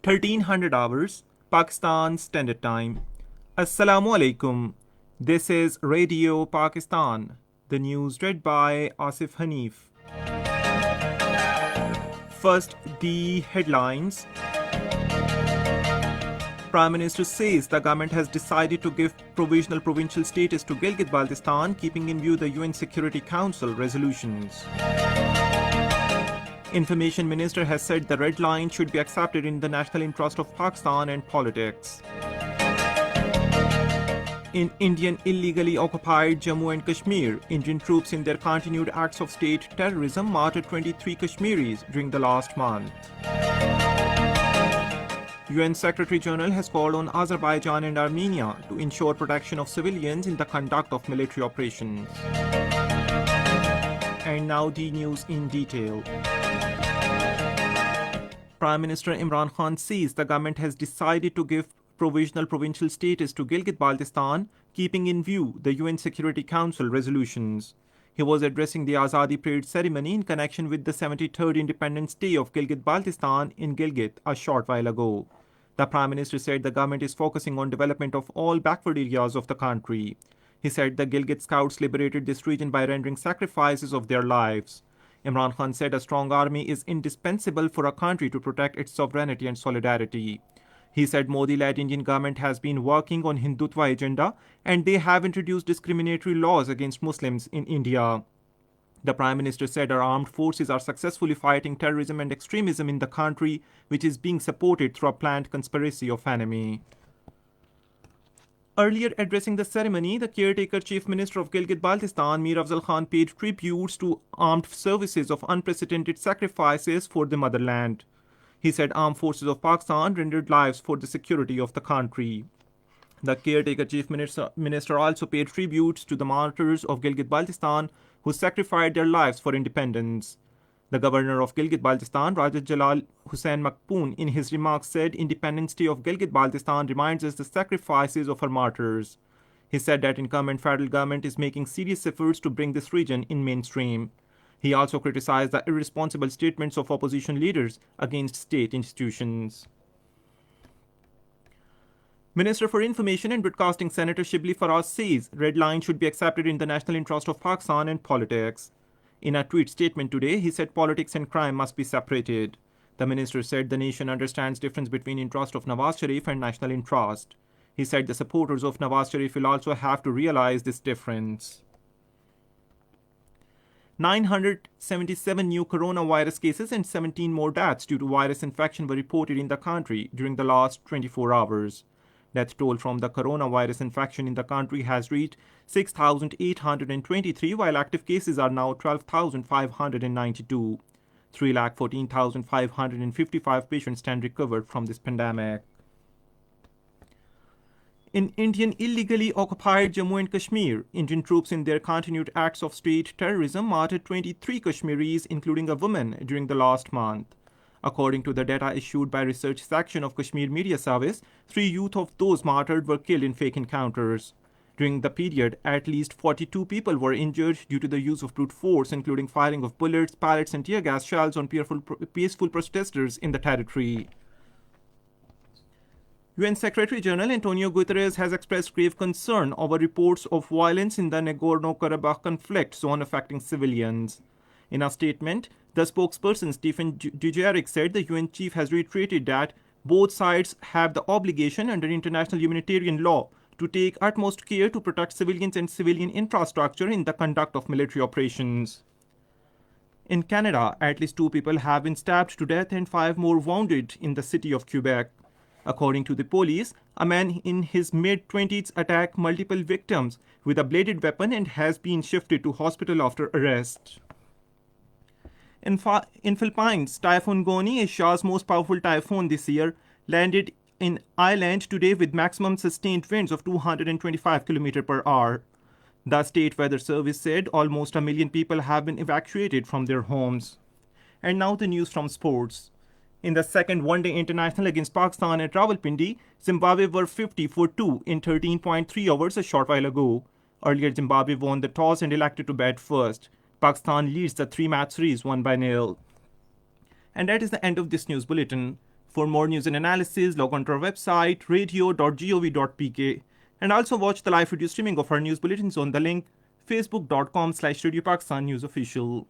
1300 hours, Pakistan Standard Time. Assalamu alaikum. This is Radio Pakistan. The news read by Asif Hanif. First, the headlines. Prime Minister says the government has decided to give provisional provincial status to Gilgit-Baltistan, keeping in view the UN Security Council resolutions. Information Minister has said the red line should be accepted in the national interest of Pakistan and politics. In Indian illegally occupied Jammu and Kashmir, Indian troops in their continued acts of state terrorism martyred 23 Kashmiris during the last month. UN Secretary General has called on Azerbaijan and Armenia to ensure protection of civilians in the conduct of military operations. And now the news in detail. Prime Minister Imran Khan says the government has decided to give provisional provincial status to Gilgit-Baltistan, keeping in view the UN Security Council resolutions. He was addressing the Azadi Parade ceremony in connection with the 73rd Independence Day of Gilgit-Baltistan in Gilgit a short while ago. The Prime Minister said the government is focusing on development of all backward areas of the country. He said the Gilgit Scouts liberated this region by rendering sacrifices of their lives. Imran Khan said a strong army is indispensable for a country to protect its sovereignty and solidarity. He said Modi-led Indian government has been working on Hindutva agenda and they have introduced discriminatory laws against Muslims in India. The Prime Minister said our armed forces are successfully fighting terrorism and extremism in the country, which is being supported through a planned conspiracy of enemy. Earlier addressing the ceremony, the caretaker Chief Minister of Gilgit-Baltistan, Mir Afzal Khan, paid tributes to armed services of unprecedented sacrifices for the motherland. He said armed forces of Pakistan rendered lives for the security of the country. The caretaker Chief Minister also paid tributes to the martyrs of Gilgit-Baltistan who sacrificed their lives for independence. The governor of Gilgit-Baltistan, Raja Jalal Hussain Makpoon, in his remarks said Independence Day of Gilgit-Baltistan reminds us the sacrifices of our martyrs. He said that incumbent federal government is making serious efforts to bring this region in mainstream. He also criticized the irresponsible statements of opposition leaders against state institutions. Minister for Information and Broadcasting Senator Shibli Faraz says red line should be accepted in the national interest of Pakistan and politics. In a tweet statement today, he said politics and crime must be separated. The minister said the nation understands difference between interest of Nawaz Sharif and national interest. He said the supporters of Nawaz Sharif will also have to realize this difference. 977 new coronavirus cases and 17 more deaths due to virus infection were reported in the country during the last 24 hours. Death toll from the coronavirus infection in the country has reached 6,823, while active cases are now 12,592. 3,14,555 patients stand recovered from this pandemic. In Indian illegally occupied Jammu and Kashmir, Indian troops in their continued acts of state terrorism martyred 23 Kashmiris, including a woman, during the last month. According to the data issued by research section of Kashmir Media Service, 3 youth of those martyred were killed in fake encounters. During the period, at least 42 people were injured due to the use of brute force, including firing of bullets, pellets, and tear gas shells on peaceful protesters in the territory. UN Secretary General Antonio Guterres has expressed grave concern over reports of violence in the Nagorno-Karabakh conflict zone affecting civilians. In a statement, the spokesperson Stephen Dujarric said the UN chief has reiterated that both sides have the obligation under international humanitarian law to take utmost care to protect civilians and civilian infrastructure in the conduct of military operations. In Canada, at least 2 people have been stabbed to death and 5 more wounded in the city of Quebec. According to the police, a man in his mid-20s attacked multiple victims with a bladed weapon and has been shifted to hospital after arrest. In Philippines, Typhoon Goni, Asia's most powerful typhoon this year, landed in island today with maximum sustained winds of 225 km per hour. The State Weather Service said almost 1 million people have been evacuated from their homes. And now the news from sports. In the second one-day international against Pakistan at Rawalpindi, Zimbabwe were 50 for 2 in 13.3 hours a short while ago. Earlier, Zimbabwe won the toss and elected to bat first. Pakistan leads the 3-match series 1-0. And that is the end of this news bulletin. For more news and analysis, log on to our website radio.gov.pk and also watch the live video streaming of our news bulletins on the link facebook.com/Radio Pakistan News Official.